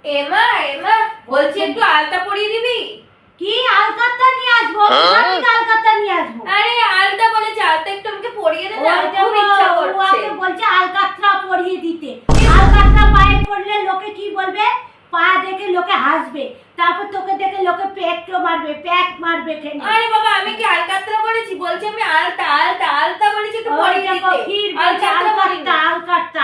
এমা এমা বলছি একটু আলতা পরিয়ে দিবি। কি আলকাতা নিয়ে আসবো? আমি আলকাতা নিয়ে আসবো। আরে আলতা বলেছে, আলতা একটু আমাকে পরিয়ে দে না, খুব ইচ্ছা করছে। ওকে বলছে আলকাতরা পরিয়ে দিতে। আলকাতরা পায়ে পড়লে লোকে কি বলবে? পা দেখে লোকে হাসবে, তারপর তোকে দেখে লোকে প্যাক মারবে কেন? আরে বাবা আমি কি আলকাতরা বলেছি? বলছি আমি আলতা আলতা আলতা বলেছি একটু পরিয়ে দিতে।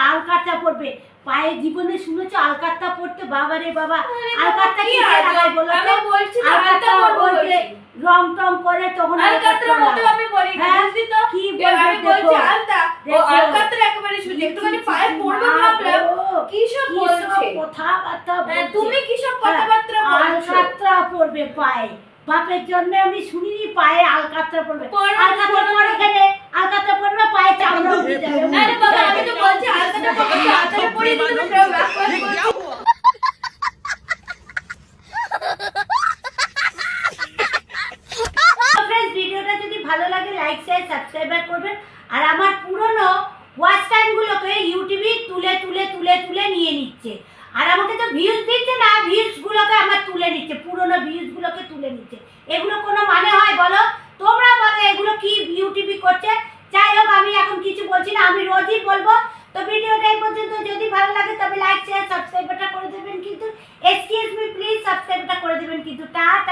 আলকাতরা পড়বে। পায়ে জীবনে শুনেছো আলকাতরা পড়তে? বাবা রে বাবা, আলকাতরা কি লাগায় বলো? আমি বলছি আলকাতরা পড়বে রং টং করে তখন আলকাতরা মতো আমি বলি না, বুঝলি তো? কি আমি বলছি আলতা, ও আলকাতরা একেবারে শুনে একটুখানি পায়ে পড়বে ভাবলাম। কি সব বলছে? কথাবার্তা বলছে। তুমি কি সব কথাবার্তা বলছো? আলকাতরা পড়বে পায়ে। বাপের জন্য আমি শুনিনি পায়ে আলকাতরা পড়বে। আলকাতরা পরে গেলে আলকাতরা পড়বে পায়ে চামড়া উঠে যাবে। আরে বাবা আমি তো বলছি আলতাটা পড়বে, আলতাটা পরিয়ে দিতে তো ফ্রেন্ডস, ভিডিওটা যদি ভালো লাগে লাইক শেয়ার সাবস্ক্রাইব করবেন। আর আমার পুরনো ওয়াচ টাইমগুলোকে ইউটিউবে তুলে নিয়ে নিচ্ছে। আর আমাকে তো ভিউজ দিচ্ছে না, ভিউজগুলোকে আমার তুলে নিচ্ছে, পুরনো ভিউজগুলোকে তুলে নিচ্ছে। এগুলো কোনো মানে হয় বলো? তোমরা বলো এগুলো কি ইউটিউবে করছে? যাই হোক, আমি এখন কিছু বলছি না, আমি রোজই বলবো। তো ভিডিওটা এই পর্যন্ত, যদি ভালো লাগে তবে লাইক শেয়ার সাবস্ক্রাইবটা করে দেবেন কিন্তু। এক্সকিউজ মি প্লিজ, সাবস্ক্রাইবটা করে দেবেন কিন্তু। টাটা।